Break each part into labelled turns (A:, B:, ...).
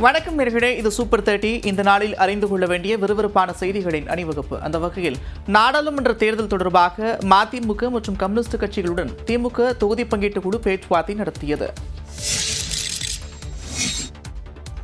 A: வணக்கம் நேயர்களே, இது சூப்பர் 30. இந்த நாளில் அறிந்து கொள்ள வேண்டிய விறுவிறுப்பான செய்திகளின் அணிவகுப்பு. அந்த வகையில் நாடாளுமன்ற தேர்தல் தொடர்பாக மதிமுக மற்றும் கம்யூனிஸ்ட் கட்சிகளுடன் திமுக தொகுதி பங்கீட்டு குழு பேச்சுவார்த்தை நடத்தியது.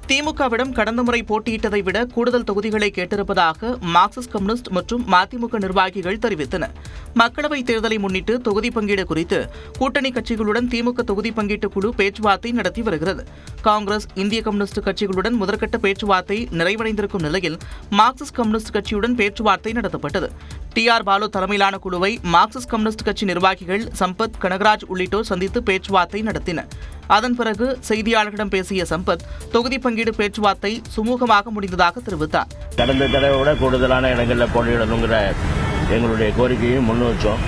A: திமுகவிடம் கடந்த முறை போட்டியிட்டதை விட கூடுதல் தொகுதிகளை கேட்டிருப்பதாக மார்க்சிஸ்ட் கம்யூனிஸ்ட் மற்றும் மதிமுக நிர்வாகிகள் தெரிவித்தனர். மக்களவைத் தேர்தலை முன்னிட்டு தொகுதி பங்கீடு குறித்து கூட்டணி கட்சிகளுடன் திமுக தொகுதி பங்கீட்டு குழு பேச்சுவார்த்தை நடத்தி வருகிறது. காங்கிரஸ், இந்திய கம்யூனிஸ்ட் கட்சிகளுடன் முதற்கட்ட பேச்சுவார்த்தை நிறைவடைந்திருக்கும் நிலையில் மார்க்சிஸ்ட் கம்யூனிஸ்ட் கட்சியுடன் பேச்சுவார்த்தை நடத்தப்பட்டது. டி.ஆர். பாலு தலைமையிலான குழுவை மார்க்சிஸ்ட் கம்யூனிஸ்ட் கட்சி நிர்வாகிகள் சம்பத், கனகராஜ் உள்ளிட்டோர் சந்தித்து பேச்சுவார்த்தை நடத்தினர். அதன் பிறகு செய்தியாளர்களிடம் பேசிய சம்பத், தொகுதி பங்கீடு பேச்சுவார்த்தை சுமூகமாக முடிந்ததாக தெரிவித்தார்.
B: கடந்த தடவை விட கூடுதலான இடங்களில் போட்டியிடணுங்கிற எங்களுடைய கோரிக்கையை முன்வச்சோம்.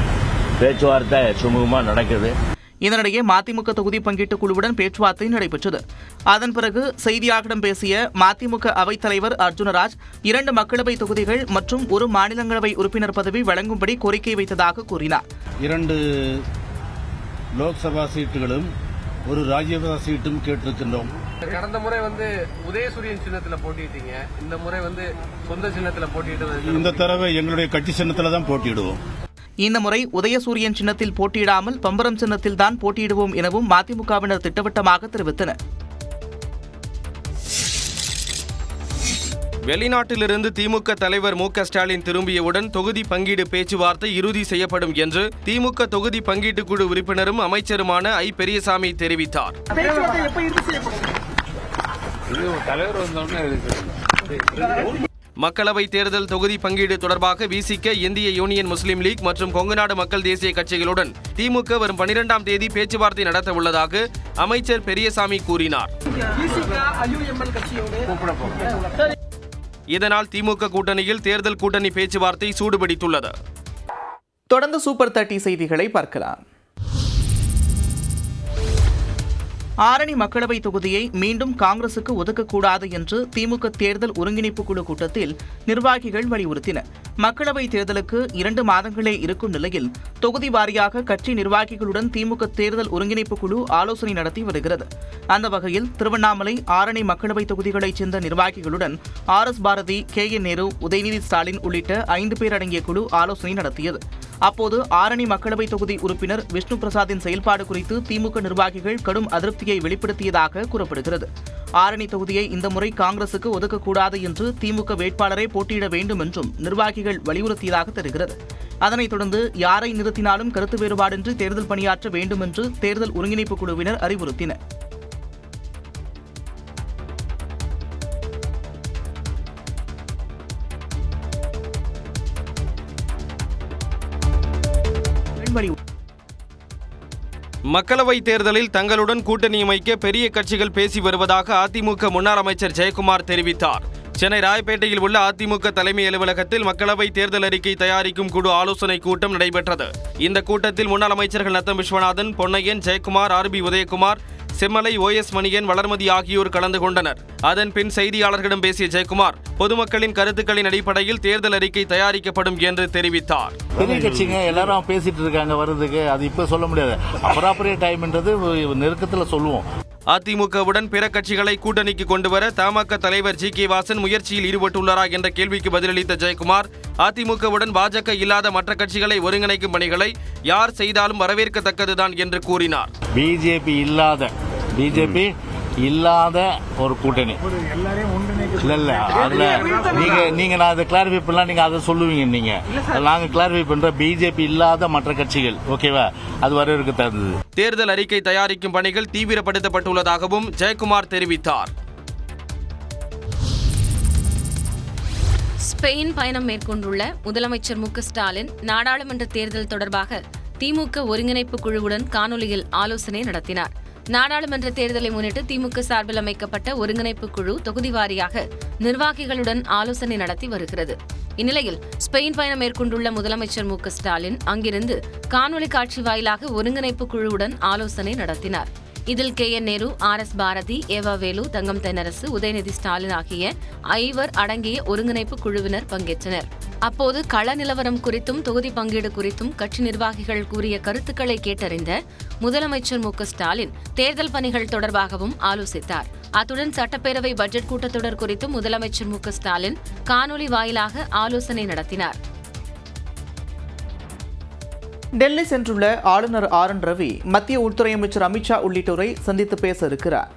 B: பேச்சுவார்த்தை சுமூகமாக நடக்குது.
A: இதனிடையே மதிமுக தொகுதி பங்கீட்டு குழுவுடன் பேச்சுவார்த்தை நடைபெற்றது. அதன் பிறகு செய்தியாளர்களிடம் பேசிய மதிமுக அவைத்தலைவர் அர்ஜுனராஜ், 2 மக்களவை தொகுதிகள் மற்றும் 1 மாநிலங்களவை உறுப்பினர் பதவி வழங்கும்படி கோரிக்கை வைத்ததாக கூறினார்.
C: 2 லோக்சபா சீட்டுகளும் 1 ராஜ்யசபா சீட்டும் கேட்டிருக்கின்றோம்.
D: கடந்த முறை உதயசூரியன் சின்னத்தில் போட்டிட்டீங்க, இந்த முறை சொந்த சின்னத்தில் போட்டியிட்டு
C: இந்த தடவை எங்களுடைய கட்சி சின்னத்தில் தான் போட்டியிடுவோம்.
A: இந்த முறை உதயசூரியன் சின்னத்தில் போட்டியிடாமல் பம்பரம் சின்னத்தில் தான் போட்டியிடுவோம் எனவும் மதிமுகவினர் திட்டவட்டமாக தெரிவித்தனர்.
E: வெளிநாட்டிலிருந்து திமுக தலைவர் மு.க. ஸ்டாலின் திரும்பியவுடன் தொகுதி பங்கீடு பேச்சுவார்த்தை இறுதி செய்யப்படும் என்று திமுக தொகுதி பங்கீட்டு குழு உறுப்பினரும் அமைச்சருமான ஐ. பெரியசாமி தெரிவித்தார். மக்களவைத் தேர்தல் தொகுதி பங்கீடு தொடர்பாக விசிக, இந்திய யூனியன் முஸ்லீம் லீக் மற்றும் கொங்குநாடு மக்கள் தேசிய கட்சிகளுடன் திமுக வரும் 12ஆம் தேதி பேச்சுவார்த்தை நடத்த உள்ளதாக அமைச்சர் பெரியசாமி கூறினார். இதனால் திமுக கூட்டணியில் தேர்தல் கூட்டணி பேச்சுவார்த்தை சூடுபிடித்துள்ளது.
A: தொடர்ந்து சூப்பர் 30 செய்திகளை பார்க்கலாம். ஆரணி மக்களவை தொகுதியை மீண்டும் காங்கிரசுக்கு ஒதுக்கக்கூடாது என்று திமுக தேர்தல் ஒருங்கிணைப்பு குழு கூட்டத்தில் நிர்வாகிகள் வலியுறுத்தினர். மக்களவைத் தேர்தலுக்கு 2 மாதங்களே இருக்கும் நிலையில் தொகுதி வாரியாக கட்சி நிர்வாகிகளுடன் திமுக தேர்தல் ஒருங்கிணைப்பு குழு ஆலோசனை நடத்தி வருகிறது. அந்த வகையில் திருவண்ணாமலை, ஆரணி மக்களவை தொகுதிகளைச் சேர்ந்த நிர்வாகிகளுடன் ஆர்.எஸ். பாரதி, கே.என். நேரு, உதயநிதி ஸ்டாலின் உள்ளிட்ட 5 பேர் அடங்கிய குழு ஆலோசனை நடத்தியது. அப்போது ஆரணி மக்களவை தொகுதி உறுப்பினர் விஷ்ணு பிரசாத்தின் செயல்பாடு குறித்து திமுக நிர்வாகிகள் கடும் அதிருப்தியை வெளிப்படுத்தியதாக கூறப்படுகிறது. ஆரணி தொகுதியை இந்த முறை காங்கிரசுக்கு ஒதுக்கக்கூடாது என்று திமுக வேட்பாளரை போட்டியிட வேண்டும் என்றும் நிர்வாகிகள் வலியுறுத்தியதாக தெரிகிறது. அதனைத் தொடர்ந்து யாரை நிறுத்தினாலும் கருத்து வேறுபாடின்றி தேர்தல் பணியாற்ற வேண்டும் என்று தேர்தல் ஒருங்கிணைப்பு குழுவினர் அறிவுறுத்தினர்.
E: மக்களவைத் தேர்தலில் தங்களுடன் கூட்டணி அமைக்க பெரிய கட்சிகள் பேசி வருவதாக அதிமுக முன்னாள் அமைச்சர் ஜெயக்குமார் தெரிவித்தார். சென்னை ராயப்பேட்டையில் உள்ள அதிமுக தலைமை அலுவலகத்தில் மக்களவை தேர்தல் அறிக்கை தயாரிக்கும் குழு ஆலோசனை கூட்டம் நடைபெற்றது. இந்த கூட்டத்தில் முன்னாள் அமைச்சர்கள் நத்தம் விஸ்வநாதன், பொன்னையன், ஜெயக்குமார், ஆர்.பி. உதயகுமார், செம்மலை, ஓ.எஸ். மணியன், வளர்மதி ஆகியோர் கலந்து கொண்டனர். அதன் பின் செய்தியாளர்களிடம் பேசிய ஜெயக்குமார், பொதுமக்களின் கருத்துக்களின் அடிப்படையில் தேர்தல் அறிக்கை தயாரிக்கப்படும் என்று தெரிவித்தார்.
B: பெரிய கட்சிங்க எல்லாரும் பேசிட்டு இருக்காங்க வருதுக்கு, அது இப்ப சொல்ல முடியாது. அப்ராப்ரியேட் டைம்ன்றது நெருக்கத்தில் சொல்லுவோம்.
E: அதிமுகவுடன் பிற கட்சிகளை கூட்டணிக்கு கொண்டுவர தமாக தலைவர் ஜி.கே. வாசன் முயற்சியில் ஈடுபட்டுள்ளாரா என்ற கேள்விக்கு பதிலளித்த ஜெயக்குமார், அதிமுகவுடன் பாஜக இல்லாத மற்ற கட்சிகளை ஒருங்கிணைக்கும் பணிகளை யார் செய்தாலும் வரவேற்கத்தக்கதுதான் என்று கூறினார்.
B: பிஜேபி இல்லாத ஒரு கூட்டணி இல்ல அதுல நீங்க நான் அதை கிளாரிஃபை பண்ணலாம், நீங்க அதை சொல்லுவீங்க. நீங்க நாங்க கிளாரிஃபை பண்ற பிஜேபி இல்லாத மற்ற கட்சிகள், ஓகேவா, அது வரவேற்க தகுந்தது.
E: தேர்தல் அறிக்கை தயாரிக்கும் பணிகள் தீவிரப்படுத்தப்பட்டுள்ளதாகவும் ஜெயக்குமார் தெரிவித்தார்.
F: ஸ்பெயின் பயணம் மேற்கொண்டுள்ள முதலமைச்சர் மு.க. ஸ்டாலின் நாடாளுமன்ற தேர்தல் தொடர்பாக திமுக ஒருங்கிணைப்பு குழுவுடன் காணொலியில் ஆலோசனை நடத்தினார். நாடாளுமன்ற தேர்தலை முன்னிட்டு திமுக சார்பில் அமைக்கப்பட்ட ஒருங்கிணைப்பு குழு தொகுதி வாரியாக நிர்வாகிகளுடன் ஆலோசனை நடத்தி வருகிறது. இந்நிலையில் ஸ்பெயின் பயணம் மேற்கொண்டுள்ள முதலமைச்சர் மு.க. ஸ்டாலின் அங்கிருந்து காணொலி காட்சி வாயிலாக ஒருங்கிணைப்பு குழுவுடன் ஆலோசனை நடத்தினார். இதில் கே.என். நேரு, ஆர்.எஸ். பாரதி, ஏவா வேலு, தங்கம் தென்னரசு, உதயநிதி ஸ்டாலின் ஆகிய 5 அடங்கிய ஒருங்கிணைப்பு குழுவினர் பங்கேற்றனர். அப்போது கள நிலவரம் குறித்தும் தொகுதி பங்கீடு குறித்தும் கட்சி நிர்வாகிகள் கூறிய கருத்துக்களை கேட்டறிந்த முதலமைச்சர் மு.க. ஸ்டாலின் தேர்தல் பணிகள் தொடர்பாகவும் ஆலோசித்தார். அத்துடன் சட்டப்பேரவை பட்ஜெட் கூட்டத்தொடர் குறித்தும் முதலமைச்சர் மு க ஸ்டாலின் காணொலி வாயிலாக ஆலோசனை நடத்தினார்.
A: டெல்லி சென்றுள்ள ஆளுநர் ஆர் என் ரவி மத்திய உள்துறை அமைச்சர் அமித்ஷா உள்ளிட்டோரை சந்தித்து பேச இருக்கிறார்.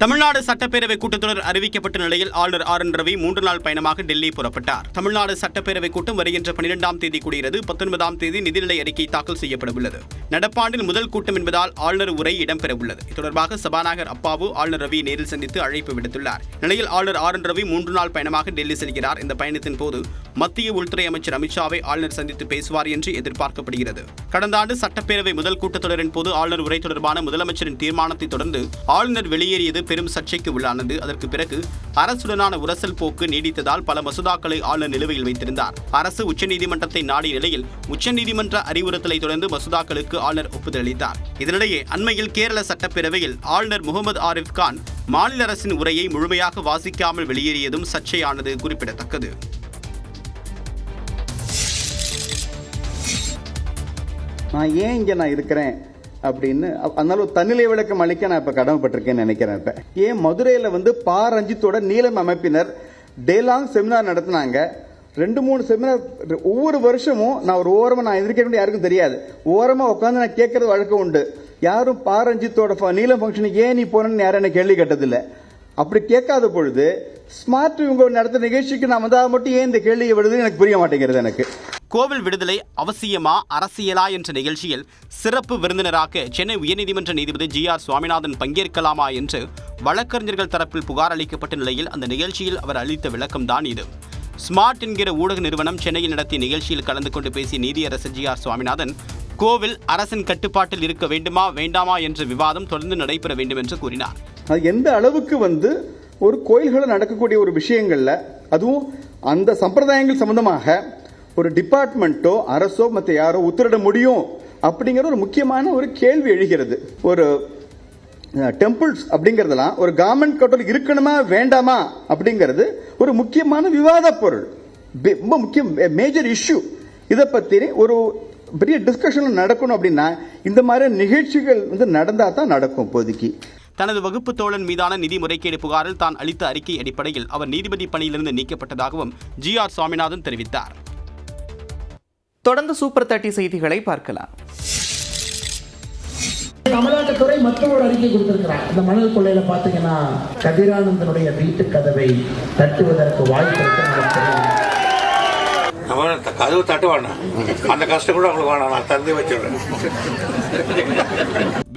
G: தமிழ்நாடு சட்டப்பேரவை கூட்டத்தொடர் அறிவிக்கப்பட்ட நிலையில் ஆளுநர் ஆர் என் ரவி 3 நாள் பயணமாக டெல்லி புறப்பட்டார். தமிழ்நாடு சட்டப்பேரவை கூட்டம் வருகின்ற 12ஆம் தேதி கூடுகிறது. 19ஆம் தேதி நிதிநிலை அறிக்கை தாக்கல் செய்யப்படவுள்ளது. நடப்பாண்டின் முதல் கூட்டம் என்பதால் ஆளுநர் உரை இடம்பெறவுள்ளது. இது தொடர்பாக சபாநாயகர் அப்பாவு ஆளுநர் ரவி நேரில் சந்தித்து அழைப்பு விடுத்துள்ளார். நிலையில் ஆளுநர் ஆர் என் ரவி 3 நாள் பயணமாக டெல்லி செல்கிறார். இந்த பயணத்தின் போது மத்திய உள்துறை அமைச்சர் அமித்ஷாவை ஆளுநர் சந்தித்து பேசுவார் என்று எதிர்பார்க்கப்படுகிறது. கடந்த ஆண்டு சட்டப்பேரவை முதல் கூட்டத்தொடரின் போது ஆளுநர் உரை தொடர்பான முதலமைச்சரின் தீர்மானத்தை தொடர்ந்து ஆளுநர் வெளியேறியது பெரும் சர்ச்சைக்கு உள்ளானது. அதற்கு பிறகு அரசுடனான உரசல் போக்கு நீடித்ததால் பல மசோதாக்களை ஆளுநர் நிலுவையில் வைத்திருந்தார். அரசு உச்சநீதிமன்றத்தை நாடிய நிலையில் உச்சநீதிமன்ற அறிவுறுத்தலை தொடர்ந்து மசோதாக்களுக்கு ஆளுநர் ஒப்புதல் அளித்தார். இதனிடையே அண்மையில் கேரள சட்டப்பேரவையில் ஆளுநர் முகமது ஆரிஃப் கான் மாநில அரசின் உரையை முழுமையாக வாசிக்காமல் வெளியேறியதும் சர்ச்சையானது குறிப்பிடத்தக்கது.
H: நான் ஏன் இங்கே நான் இருக்கிறேன் அப்படின்னு அதனால ஒரு தன்னிலை விளக்கம் அளிக்க நான் இப்ப கடமைப்பட்டிருக்கேன்னு நினைக்கிறேன். இப்ப ஏன் மதுரையில பா ரஞ்சித்தோட நீலம் அமைப்பினர் டேலாங் செமினார் நடத்தினாங்க. 2-3 செமினார் ஒவ்வொரு வருஷமும் நான் ஒரு ஓரமா நான் எதிர்க்க யாருக்கும் தெரியாது, ஓரமா உட்காந்து நான் கேட்கறது வழக்கம் உண்டு. யாரும் பா ரஞ்சித்தோட நீலம் ஃபங்க்ஷனுக்கு ஏன் நீ போனன்னு யாரும் என்ன கேள்வி கேட்டதில்லை. அப்படி கேட்காத பொழுது ஸ்மார்ட் இவங்க நடத்த நிகழ்ச்சிக்கு நான் வந்தா மட்டும் ஏன் இந்த கேள்வியை விடுது எனக்கு புரிய மாட்டேங்கிறது. எனக்கு
G: கோவில் விடுதலை அவசியமா அரசியலா என்ற நிகழ்ச்சியில் சிறப்பு விருந்தினராக சென்னை உயர்நீதிமன்ற நீதிபதி ஜி.ஆர். சுவாமிநாதன் பங்கேற்கலாமா என்று வழக்கறிஞர்கள் தரப்பில் புகார் அளிக்கப்பட்ட நிலையில் அந்த நிகழ்ச்சியில் அவர் அளித்த விளக்கம்தான் இது. ஸ்மார்ட் என்கிற ஊடக நிறுவனம் சென்னையில் நடத்திய நிகழ்ச்சியில் கலந்து கொண்டு பேசிய நீதியரசர் ஜி.ஆர். சுவாமிநாதன் கோவில் அரசின் கட்டுப்பாட்டில் இருக்க வேண்டுமா வேண்டாமா என்ற விவாதம் தொடர்ந்து நடைபெற வேண்டும் என்று கூறினார்.
H: எந்த அளவுக்கு ஒரு கோயில்களில் நடக்கக்கூடிய ஒரு விஷயங்கள்ல அதுவும் அந்த சம்பிரதாயங்கள் சம்பந்தமாக ஒரு டிபார்ட்மெண்ட்டோ அரசோ மற்ற யாரோ உத்தரவிட முடியும் அப்படிங்கிற ஒரு முக்கியமான ஒரு கேள்வி எழுகிறது. ஒரு டெம்பிள்ஸ் அப்படிங்கறதெல்லாம் ஒரு கவர்மெண்ட் கண்ட்ரோல் இருக்கணுமா வேண்டாமா அப்படிங்கிறது ஒரு முக்கியமான விவாத பொருள், ரொம்ப முக்கியம், மேஜர் இஷ்யூ. இதை பத்தி ஒரு பெரிய டிஸ்கஷன் நடக்கணும் அப்படின்னா இந்த மாதிரி நிகழ்ச்சிகள் நடந்தா தான் நடக்கும். இப்போதைக்கு
G: தனது வகுப்பு தோழன் மீதான நிதி முறைகேடு புகாரில் தான் அளித்த அறிக்கை அடிப்படையில் அவர் நீதிபதி பணியிலிருந்து நீக்கப்பட்டதாகவும் ஜி.ஆர். சுவாமிநாதன் தெரிவித்தார்.
A: தொடர்ந்து சூப்பர் 30 செய்திகளை பார்க்கலாம்.
I: அமலாக்கத்துறை மற்றொரு அறிக்கை கொடுத்திருக்கிறார். இந்த மணல் கொள்ளையில பாத்தீங்கன்னா கதிரானந்தனுடைய வீட்டு கதவை தட்டுவதற்கு வாய்ப்பு இருக்கு.
B: கதவு தட்டுவானா அந்த கஷ்டம் கூட அவங்களுக்கு வேணாம், நான் தந்தி வச்சிடுறேன்.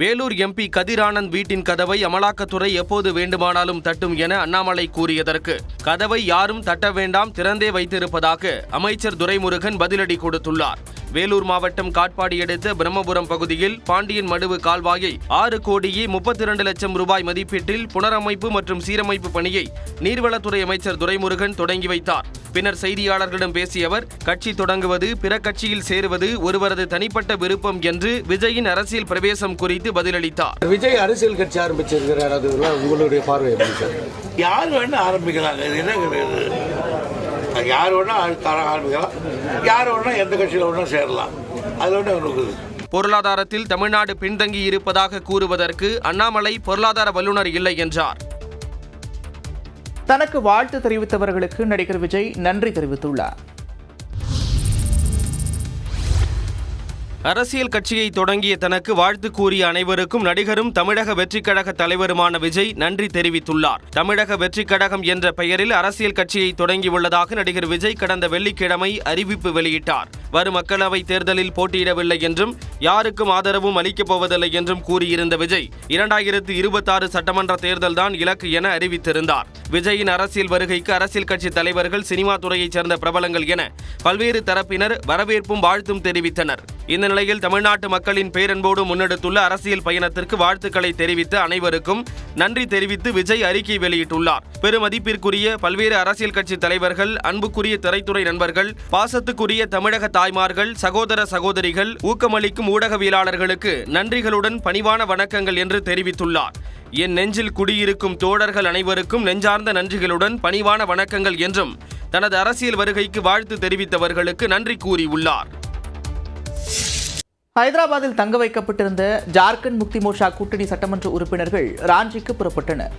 E: வேலூர் எம்பி கதிரானந்த் வீட்டின் கதவை அமலாக்கத்துறை எப்போது வேண்டுமானாலும் தட்டும் என அண்ணாமலை கூறியதற்கு கதவை யாரும் தட்ட வேண்டாம், திறந்தே வைத்திருப்பதாக அமைச்சர் துரைமுருகன் பதிலடி கொடுத்துள்ளார். வேலூர் மாவட்டம் காட்பாடி அடுத்த பிரம்மபுரம் பகுதியில் பாண்டியன் மடுவு கால்வாயை 6,32,00,000 ரூபாய் மதிப்பீட்டில் புனரமைப்பு மற்றும் சீரமைப்பு பணியை நீர்வளத்துறை அமைச்சர் துரைமுருகன் தொடங்கி வைத்தார். பின்னர் செய்தியாளர்களிடம் பேசிய அவர், கட்சி தொடங்குவது, பிற கட்சியில் சேருவது ஒருவரது தனிப்பட்ட விருப்பம் என்று விஜயின் அரசியல் பிரவேசம் குறித்து பதிலளித்தார்.
J: விஜய் அரசியல் கட்சி ஆரம்பிச்சிருக்கிறார், அதுதான் உங்களுடைய பார்வை எப்படி சார்?
B: யார் வேணா ஆரம்பிக்கலாம், யார் வேணா ஆரம்பிக்கலாம், யார் வேணா எந்த கட்சியில் வேணா சேரலாம், அது ஒன்று இருக்குது.
E: பொருளாதாரத்தில் தமிழ்நாடு பின்தங்கி இருப்பதாக கூறுவதற்கு அண்ணாமலை பொருளாதார வல்லுநர் இல்லை என்றார்.
A: தனக்கு வாழ்த்து தெரிவித்தவர்களுக்கு நடிகர் விஜய் நன்றி தெரிவித்துள்ளார்.
E: அரசியல் கட்சியை தொடங்கிய தனக்கு வாழ்த்து கூறிய அனைவருக்கும் நடிகரும் தமிழக வெற்றிக் கழக தலைவருமான விஜய் நன்றி தெரிவித்துள்ளார். தமிழக வெற்றிக் கழகம் என்ற பெயரில் அரசியல் கட்சியை தொடங்கியுள்ளதாக நடிகர் விஜய் கடந்த வெள்ளிக்கிழமை அறிவிப்பு வெளியிட்டார். வரும் மக்களவைத் தேர்தலில் போட்டியிடவில்லை என்றும் யாருக்கும் ஆதரவும் அளிக்கப் போவதில்லை என்றும் கூறியிருந்த விஜய் 2026 சட்டமன்ற தேர்தல்தான் இலக்கு என அறிவித்திருந்தார். விஜயின் அரசியல் வருகைக்கு அரசியல் கட்சி தலைவர்கள், சினிமா துறையைச் சேர்ந்த பிரபலங்கள் என பல்வேறு தரப்பினர் வரவேற்பும் வாழ்த்தும் தெரிவித்தனர். இந்த நிலையில் தமிழ்நாட்டு மக்களின் பேரன்போடு முன்னெடுத்துள்ள அரசியல் பயணத்திற்கு வாழ்த்துக்களை தெரிவித்த அனைவருக்கும் நன்றி தெரிவித்து விஜய் அறிக்கை வெளியிட்டுள்ளார். பெருமதிப்பிற்குரிய பல்வேறு அரசியல் கட்சி தலைவர்கள், அன்புக்குரிய திரைத்துறை நண்பர்கள், பாசத்துக்குரிய தமிழக தாய்மார்கள், சகோதர சகோதரிகள், ஊக்கமளிக்கும் ஊடகவியலாளர்களுக்கு நன்றிகளுடன் பணிவான வணக்கங்கள் என்று தெரிவித்துள்ளார். என் நெஞ்சில் குடியிருக்கும் தோழர்கள் அனைவருக்கும் நெஞ்சார்ந்த நன்றிகளுடன் பணிவான வணக்கங்கள் என்றும் தனது அரசியல் வருகைக்கு வாழ்த்து தெரிவித்தவர்களுக்கு நன்றி கூறியுள்ளார்.
A: ஹைதராபாத்தில் தங்க வைக்கப்பட்டிருந்த ஜார்க்கண்ட் முக்தி மோர்ச்சா கூட்டணி சட்டமன்ற உறுப்பினர்கள் ராஞ்சிக்கு புறப்பட்டனர்.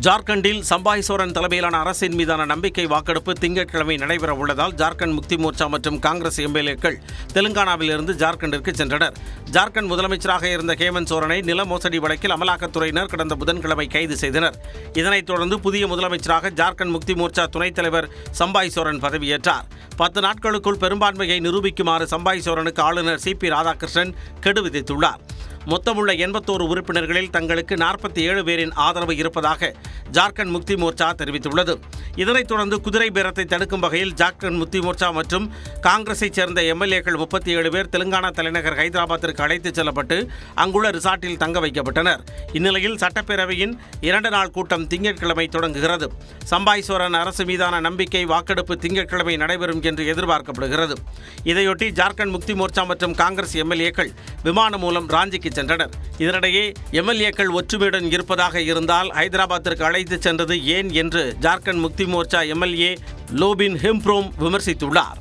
E: ஜார்க்கண்டில் சம்பாய் சோரன் தலைமையிலான அரசின் மீதான நம்பிக்கை வாக்கெடுப்பு திங்கட்கிழமை நடைபெற உள்ளதால் ஜார்க்கண்ட் முக்தி மோர்ச்சா மற்றும் காங்கிரஸ் எம்எல்ஏக்கள் தெலுங்கானாவிலிருந்து ஜார்க்கண்டிற்கு சென்றனர். ஜார்க்கண்ட் முதலமைச்சராக இருந்த ஹேமந்த் சோரனை நில மோசடி வழக்கில் அமலாக்கத்துறையினர் கடந்த புதன்கிழமை கைது செய்தனர். இதனைத் தொடர்ந்து புதிய முதலமைச்சராக ஜார்க்கண்ட் முக்தி மோர்ச்சா துணைத் தலைவர் சம்பாய் சோரன் பதவியேற்றார். 10 நாட்களுக்குள் பெரும்பான்மையை நிரூபிக்குமாறு சம்பாய் சோரனுக்கு ஆளுநர் CP ராதாகிருஷ்ணன் கெடு விதித்துள்ளார். மொத்தமுள்ள 81 உறுப்பினர்களில் தங்களுக்கு 47 பேரின் ஆதரவு இருப்பதாக ஜார்க்கண்ட் முக்தி மோர்ச்சா தெரிவித்துள்ளது. இதனைத் தொடர்ந்து குதிரை பேரத்தை தடுக்கும் வகையில் ஜார்க்கண்ட் முக்தி மோர்ச்சா மற்றும் காங்கிரஸைச் சேர்ந்த எம்எல்ஏக்கள் 37 பேர் தெலுங்கானா தலைநகர் ஹைதராபாத்திற்கு அழைத்துச் செல்லப்பட்டு அங்குள்ள ரிசார்ட்டில் தங்க வைக்கப்பட்டனர். இந்நிலையில் சட்டப்பேரவையின் 2 நாள் கூட்டம் திங்கட்கிழமை தொடங்குகிறது. சம்பாய் சோரன் அரசு மீதான நம்பிக்கை வாக்கெடுப்பு திங்கட்கிழமை நடைபெறும் என்று எதிர்பார்க்கப்படுகிறது. இதையொட்டி ஜார்க்கண்ட் முக்தி மோர்ச்சா மற்றும் காங்கிரஸ் எம்எல்ஏக்கள் விமானம் மூலம் ராஞ்சிக்கு சென்றனர். இதனிடையே எம்எல்ஏக்கள் ஒற்றுமையுடன் இருப்பதாக இருந்தால் ஹைதராபாத்திற்கு அழைத்துச் சென்றது ஏன் என்று ஜார்க்கண்ட் முக்தி மோர்ச்சா எம்எல்ஏ லோபின் ஹெம்ப்ரோம் விமர்சித்துள்ளார்.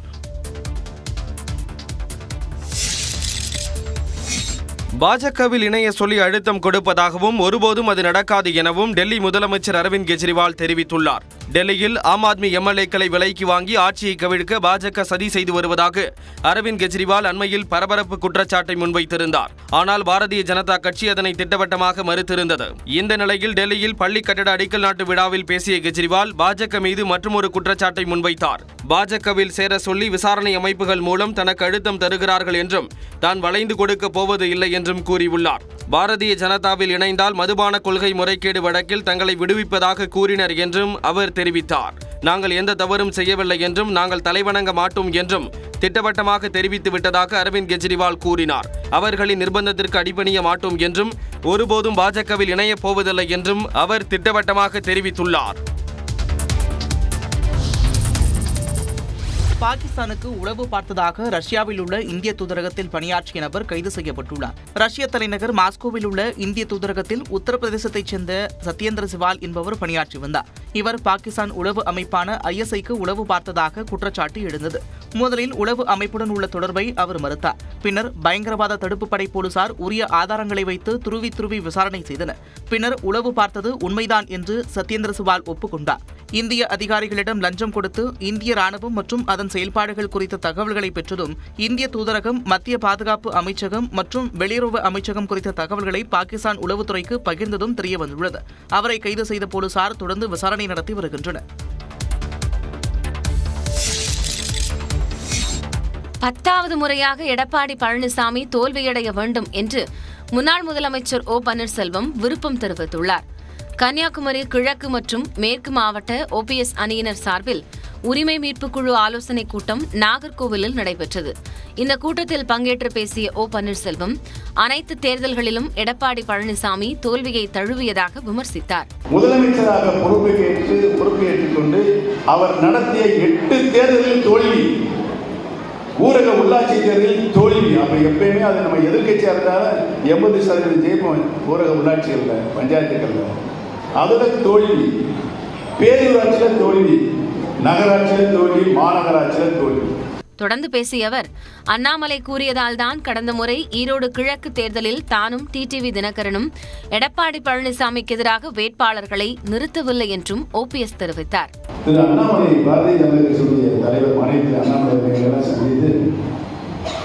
E: பாஜகவில் இணைய சொல்லி அழுத்தம் கொடுப்பதாகவும் ஒருபோதும் அது நடக்காது எனவும் டெல்லி முதலமைச்சர் அரவிந்த் கெஜ்ரிவால் தெரிவித்துள்ளார். டெல்லியில் ஆம் ஆத்மி எம்எல்ஏக்களை விலைக்கு வாங்கி ஆட்சியை கவிழ்க்க பாஜக சதி செய்து வருவதாக அரவிந்த் கெஜ்ரிவால் அண்மையில் பரபரப்பு குற்றச்சாட்டை முன்வைத்திருந்தார். ஆனால் பாரதிய ஜனதா கட்சி அதனை திட்டவட்டமாக மறுத்திருந்தது. இந்த நிலையில் டெல்லியில் பள்ளி கட்டட அடிக்கல் நாட்டு விழாவில் பேசிய கெஜ்ரிவால் பாஜக மீது மற்றொரு குற்றச்சாட்டை முன்வைத்தார். பாஜகவில் சேர சொல்லி விசாரணை அமைப்புகள் மூலம் தனக்கு அழுத்தம் தருகிறார்கள் என்றும் தான் வளைந்து கொடுக்க போவது இல்லை என்றும் கூறியுள்ளார். பாரதிய ஜனதாவில் இணைந்தால் மதுபான கொள்கை முறைகேடு வழக்கில் தங்களை விடுவிப்பதாக கூறினர் என்றும் அவர் தெரிவித்தார். நாங்கள் எந்த தவறும் செய்யவில்லை என்றும் நாங்கள் தலைவணங்க மாட்டோம் என்றும் திட்டவட்டமாக தெரிவித்து விட்டதாக அரவிந்த் கெஜ்ரிவால் கூறினார். அவர்களின் நிர்பந்தத்திற்கு அடிபணிய மாட்டோம் என்றும் ஒருபோதும் பாஜகவில் இணையப் போவதில்லை என்றும் அவர் திட்டவட்டமாக தெரிவித்துள்ளார்.
A: பாகிஸ்தானுக்கு உளவு பார்த்ததாக ரஷ்யாவில் உள்ள இந்திய தூதரகத்தில் பணியாற்றிய நபர் கைது செய்யப்பட்டுள்ளார். ரஷ்ய தலைநகர் மாஸ்கோவில் உள்ள இந்திய தூதரகத்தில் உத்தரப்பிரதேசத்தைச் சேர்ந்த சத்யேந்திர சிவால் என்பவர் பணியாற்றி வந்தார். இவர் பாகிஸ்தான் உளவு அமைப்பான ISIக்கு உளவு பார்த்ததாக குற்றச்சாட்டு எழுந்தது. முதலில் உளவு அமைப்புடன் உள்ள தொடர்பை அவர் மறுத்தார். பின்னர் பயங்கரவாத தடுப்பு படை போலீசார் உரிய ஆதாரங்களை வைத்து துருவி விசாரணை செய்தனர். பின்னர் உளவு பார்த்தது உண்மைதான் என்று சத்யேந்திர சிவால் ஒப்புக்கொண்டார். இந்திய அதிகாரிகளிடம் லஞ்சம் கொடுத்து இந்திய ராணுவம் மற்றும் அதன் செயல்பாடுகள் குறித்த தகவல்களை பெற்றதும் இந்திய தூதரகம், மத்திய பாதுகாப்பு அமைச்சகம் மற்றும் வெளியுறவு அமைச்சகம் குறித்த தகவல்களை பாகிஸ்தான் உளவுத்துறைக்கு பகிர்ந்ததும் தெரியவந்துள்ளது. அவரை கைது செய்த போலீசார் தொடர்ந்து விசாரணை நடத்தி வருகின்றனர்.
F: 10வது முறையாக எடப்பாடி பழனிசாமி தோல்வியடைய வேண்டும் என்று முன்னாள் முதலமைச்சர் O. பன்னீர்செல்வம் விருப்பம் தெரிவித்துள்ளார். கன்னியாகுமரி கிழக்கு மற்றும் மேற்கு மாவட்ட OPS அணியினர் சார்பில் உரிமை மீட்புக் குழு ஆலோசனைக் கூட்டம் நாகர்கோவிலில் நடைபெற்றது. இந்த கூட்டத்தில் பங்கேற்று பேசிய O. பன்னீர்செல்வம் அனைத்து தேர்தல்களிலும் எடப்பாடி பழனிசாமி தோல்வியை தழுவியதாக விமர்சித்தார்.
C: முதலமைச்சராக பொறுப்பேற்றுக் கொண்டு அவர் நடத்திய 8 தேர்தலில் தோல்வி, ஊரக உள்ளாட்சி தேர்தலில் தோல்வி. அப்ப எப்பயுமே அது நம்ம எதிர்கட்சியா இருந்தாலும் 80% ஜெயிப்போம். ஊரக உள்ளாட்சிகள்ல, பஞ்சாயத்துகள்ல அதுல தோல்வி, பேரூராட்சியில தோல்வி, நகராட்சியில தோல்வி, மாநகராட்சியில தோல்வி.
F: தொடர்ந்து பேசிய அவர், அண்ணாமலை கூறியதால்தான் கடந்த முறை ஈரோடு கிழக்கு தேர்தலில் தானும் TTV தினகரனும் எடப்பாடி பழனிசாமிக்கு எதிராக வேட்பாளர்களை நிறுத்தவில்லை என்றும் OPS தெரிவித்தார்.
C: திரு அண்ணாமலை பாரதிய ஜனதா கட்சியுடைய தலைவர் மாநில அண்ணாமலை சந்தித்து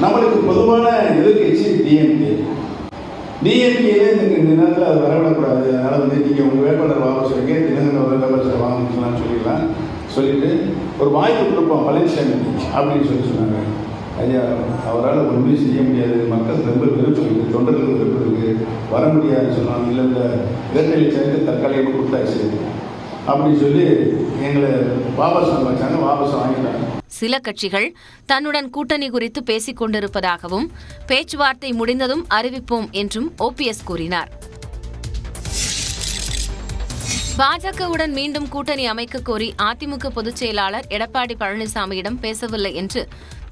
C: நம்மளுக்கு பொதுவான எதிர்கட்சி டிஎம்கேல இந்த நேரத்தில் அது வரவிடக்கூடாது, அதனால நீங்க உங்க வேட்பாளர் வாங்க சொல்லுங்க, தினகரன் வேட்பாளர் வாங்கலாம் சொல்லிடலாம் சொல்லிட்டு ஒரு வாய்ப்பு கொடுப்போம் பழனிசாமி அப்படின்னு சொன்னாங்க. ஐயா, அவரால் ஒன்றுமே செய்ய முடியாது, மக்கள் ரொம்ப விருப்பம் இருக்குது, தொண்டர்களுக்கு விருப்பம் இருக்குது, வர முடியாது சொன்னாங்க. இல்லை இரட்டை சேர்த்து தற்காலிகமாக கொடுத்தாச்சு அப்படின்னு சொல்லி எங்களை வாபஸ் வச்சாங்க. வாபஸ் வாங்கிட்டாங்க.
F: சில கட்சிகள் தன்னுடன் கூட்டணி குறித்து பேசிக் கொண்டிருப்பதாகவும் பேச்சுவார்த்தை முடிந்ததும் அறிவிப்போம் என்றும் OPS கூறினார். பாஜகவுடன் மீண்டும் கூட்டணி அமைக்க கோரி அதிமுக பொதுச் செயலாளர் எடப்பாடி பழனிசாமியிடம் பேசவில்லை என்று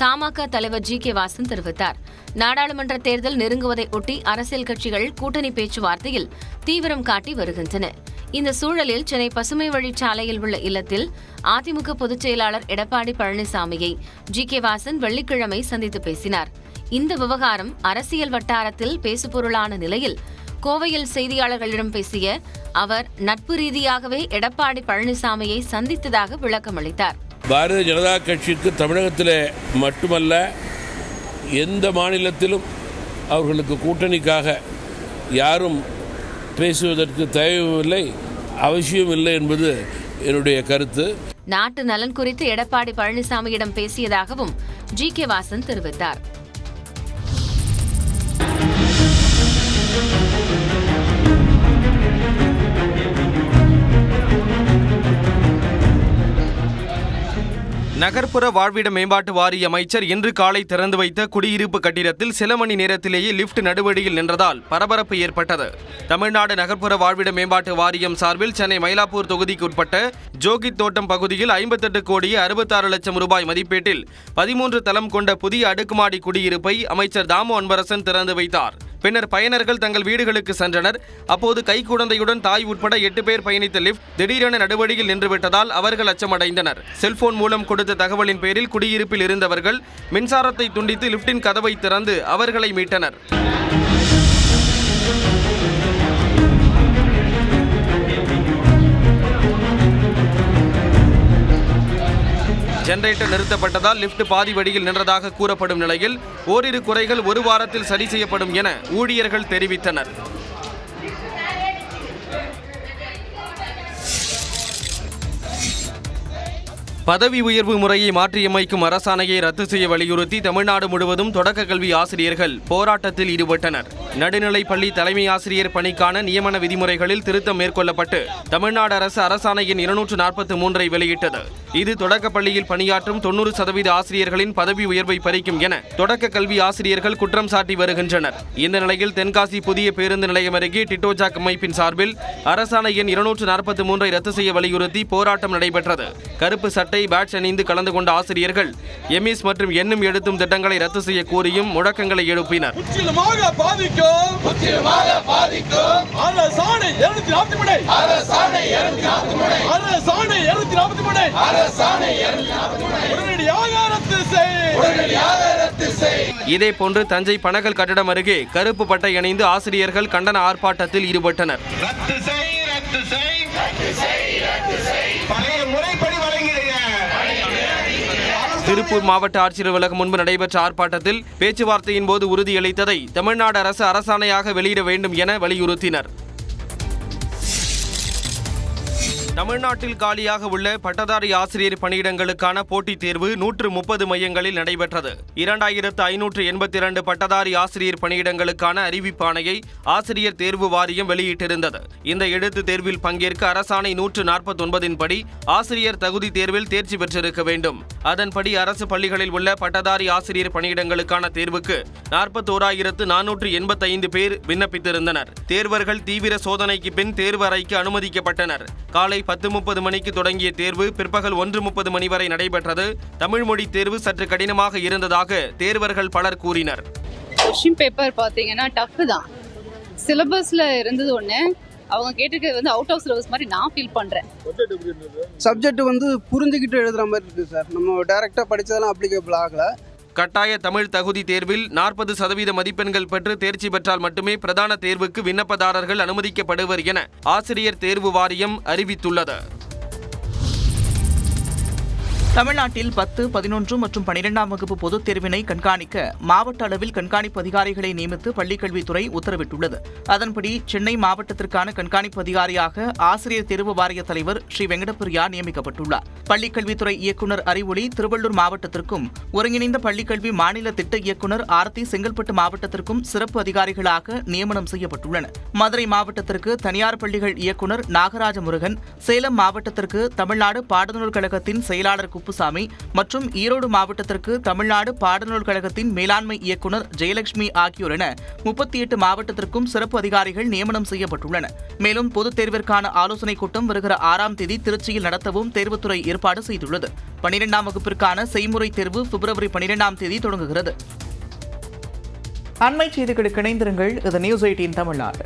F: தமாக தலைவர் G.K. வாசன் தெரிவித்தார். நாடாளுமன்ற தேர்தல் நெருங்குவதை ஒட்டி அரசியல் கட்சிகள் கூட்டணி பேச்சுவார்த்தையில் தீவிரம் காட்டி வருகின்றன. இந்த சூழலில் சென்னை பசுமை வழிச்சாலையில் உள்ள இல்லத்தில் அதிமுக பொதுச் செயலாளர் எடப்பாடி பழனிசாமியை ஜி.கே. வாசன் வெள்ளிக்கிழமை சந்தித்து பேசினார். இந்த விவகாரம் அரசியல் வட்டாரத்தில் பேசுபொருளான நிலையில் கோவையில் செய்தியாளர்களிடம் பேசிய அவர் நட்பு ரீதியாகவே எடப்பாடி பழனிசாமியை சந்தித்ததாக விளக்கமளித்தார்.
K: பாரதிய ஜனதா கட்சிக்கு தமிழகத்தில் மட்டுமல்ல எந்த மாநிலத்திலும் அவர்களுக்கு கூட்டணிக்காக யாரும் பேசுவதற்கு தேவையில்லை, அவசியம் இல்லை என்பது என்னுடைய கருத்து.
F: நாட்டு நலன் குறித்து எடப்பாடி பழனிசாமியிடம் பேசியதாகவும் ஜி.கே. வாசன் தெரிவித்தார்.
E: நகர்ப்புற வாழ்விட மேம்பாட்டு வாரிய அமைச்சர் இன்று காலை திறந்து வைத்த குடியிருப்பு கட்டிடத்தில் சில மணி நேரத்திலேயே லிப்ட் நடுவழியில் நின்றதால் பரபரப்பு ஏற்பட்டது. தமிழ்நாடு நகர்ப்புற வாழ்விட மேம்பாட்டு வாரியம் சார்பில் சென்னை மயிலாப்பூர் தொகுதிக்கு உட்பட்ட ஜோகித் தோட்டம் பகுதியில் 58 கோடியே 66 லட்சம் ரூபாய் மதிப்பீட்டில் 13 தளம் கொண்ட புதிய அடுக்குமாடி குடியிருப்பை அமைச்சர் தாமு அன்பரசன் திறந்து வைத்தார். பின்னர் பயனர்கள் தங்கள் வீடுகளுக்கு சென்றனர். அப்போது கைக்குழந்தையுடன் தாய் உட்பட 8 பேர் பயணித்த லிப்ட் திடீரென நடுவழியில் நின்றுவிட்டதால் அவர்கள் அச்சமடைந்தனர். செல்போன் மூலம் கொடுத்த தகவலின் பேரில் குடியிருப்பில் இருந்தவர்கள் மின்சாரத்தை துண்டித்து லிப்டின் கதவை திறந்து அவர்களை மீட்டனர். ஜெனரேட்டர் நிறுத்தப்பட்டதால் லிப்ட் பாதி வழியில் நின்றதாக கூறப்படும் நிலையில் ஓரிரு குறைகள் ஒரு வாரத்தில் சரி செய்யப்படும் என ஊழியர்கள் தெரிவித்தனர். பதவி உயர்வு முறையை மாற்றியமைக்கும் அரசாணையை ரத்து செய்ய வலியுறுத்தி தமிழ்நாடு முழுவதும் தொடக்க கல்வி ஆசிரியர்கள் போராட்டத்தில் ஈடுபட்டனர். நடுநிலை பள்ளி தலைமை ஆசிரியர் பணிக்கான நியமன விதிமுறைகளில் திருத்தம் மேற்கொள்ளப்பட்டு தமிழ்நாடு அரசு அரசாணையின் 243 வெளியிட்டது. இது தொடக்க பள்ளியில் பணியாற்றும் 90% ஆசிரியர்களின் பதவி உயர்வை பறிக்கும் என தொடக்க கல்வி ஆசிரியர்கள் குற்றம் சாட்டி வருகின்றனர். இந்த நிலையில் தென்காசி புதிய பேருந்து நிலையம் அருகே டிட்டோஜாக் அமைப்பின் சார்பில் அரசாணை எண் 243 ரத்து செய்ய வலியுறுத்தி போராட்டம் நடைபெற்றது. கருப்பு சட்டை பேட்ச் அணிந்து கலந்து கொண்ட ஆசிரியர்கள் எம்இஎஸ் மற்றும் எண்ணும் எழுத்தும் திட்டங்களை ரத்து செய்ய கோரியும் முழக்கங்களை எழுப்பினர். இதேபோன்று தஞ்சை பனகல் கட்டடம் அருகே கருப்பு பட்டை அணிந்து ஆசிரியர்கள் கண்டன ஆர்ப்பாட்டத்தில் ஈடுபட்டனர். திருப்பூர் மாவட்ட ஆட்சியர் அலுவலகம் முன்பு நடைபெற்ற ஆர்ப்பாட்டத்தில் பேச்சுவார்த்தையின் போது உறுதியளித்ததை தமிழ்நாடு அரசு அரசாணையாக வெளியிட வேண்டும் என வலியுறுத்தினர். தமிழ்நாட்டில் காலியாக உள்ள பட்டதாரி ஆசிரியர் பணியிடங்களுக்கான போட்டித் தேர்வு 130 மையங்களில் நடைபெற்றது. 2582 பட்டதாரி ஆசிரியர் பணியிடங்களுக்கான அறிவிப்பாணையை ஆசிரியர் தேர்வு வாரியம் வெளியிட்டிருந்தது. இந்த எழுத்து தேர்வில் பங்கேற்க அரசாணை 149 படி ஆசிரியர் தகுதி தேர்வில் தேர்ச்சி பெற்றிருக்க வேண்டும். அதன்படி அரசு பள்ளிகளில் உள்ள பட்டதாரி ஆசிரியர் பணியிடங்களுக்கான தேர்வுக்கு 41485 பேர் விண்ணப்பித்திருந்தனர். தேர்வர்கள் தீவிர சோதனைக்கு பின் தேர்வு அறைக்கு அனுமதிக்கப்பட்டனர். காலை 10:30 மணிக்கு தொடங்கிய தேர்வு பிற்பகல் 1:30 மணி வரை நடைபெற்றது. தமிழ் மொழி தேர்வு சற்று கடினமாக இருந்ததாக தேர்வர்கள் பலர் கூறினர்.
L: கொஸ்டின் பேப்பர் பார்த்தீங்கன்னா டஃப் தான். சிலபஸ்ல இருந்தது ஒன்று, அவங்க கேட்டுக்கிறது வந்து அவுட் ஆஃப் சிலபஸ் மாதிரி நான் ஃபீல் பண்ணுறேன்.
M: சப்ஜெக்ட் வந்து புரிஞ்சுக்கிட்டு எழுதுகிற மாதிரி இருக்குது சார். நம்ம டைரெக்டாக படித்ததெல்லாம் அப்ளிகபிள் ஆகலை.
E: கட்டாய தமிழ் தகுதி தேர்வில் 40% மதிப்பெண்கள் பெற்று தேர்ச்சி பெற்றால் மட்டுமே பிரதான தேர்வுக்கு விண்ணப்பதாரர்கள் அனுமதிக்கப்படுவர் என ஆசிரியர் தேர்வு வாரியம் அறிவித்துள்ளது.
A: தமிழ்நாட்டில் 10, 11 மற்றும் 12ஆம் வகுப்பு பொதுத் தேர்வினை கண்காணிக்க மாவட்ட அளவில் கண்காணிப்பு அதிகாரிகளை நியமித்து பள்ளிக்கல்வித்துறை உத்தரவிட்டுள்ளது. அதன்படி சென்னை மாவட்டத்திற்கான கண்காணிப்பு அதிகாரியாக ஆசிரியர் தேர்வு வாரிய தலைவர் ஸ்ரீ வெங்கடப்பிரியா நியமிக்கப்பட்டுள்ளார். பள்ளிக்கல்வித்துறை இயக்குநர் அறிவொளி திருவள்ளூர் மாவட்டத்திற்கும், ஒருங்கிணைந்த பள்ளிக்கல்வி மாநில திட்ட இயக்குநர் ஆர்த்தி செங்கல்பட்டு மாவட்டத்திற்கும் சிறப்பு அதிகாரிகளாக நியமனம் செய்யப்பட்டுள்ளனர். மதுரை மாவட்டத்திற்கு தனியார் பள்ளிகள் இயக்குநர் நாகராஜ முருகன், சேலம் மாவட்டத்திற்கு தமிழ்நாடு பாடநூல் கழகத்தின் செயலாளர் குப்புசாமி மற்றும் ஈரோடு மாவட்டத்திற்கு தமிழ்நாடு பாடநூல் கழகத்தின் மேலாண்மை இயக்குநர் ஜெயலட்சுமி ஆகியோர் என 38 மாவட்டத்திற்கும் சிறப்பு அதிகாரிகள் நியமனம் செய்யப்பட்டுள்ளனர். மேலும் பொதுத் தேர்விற்கான ஆலோசனைக் கூட்டம் வருகிற 6ஆம் தேதி திருச்சியில் நடத்தவும் தேர்வுத்துறை ஏற்பாடு செய்துள்ளது. 12ஆம் வகுப்பிற்கான செய்முறை தேர்வு பிப்ரவரி 12ஆம் தேதி தொடங்குகிறது. அண்மை செய்திகளுக்கு இணைந்திருங்கள். இது நியூஸ் 18 தமிழ்நாடு.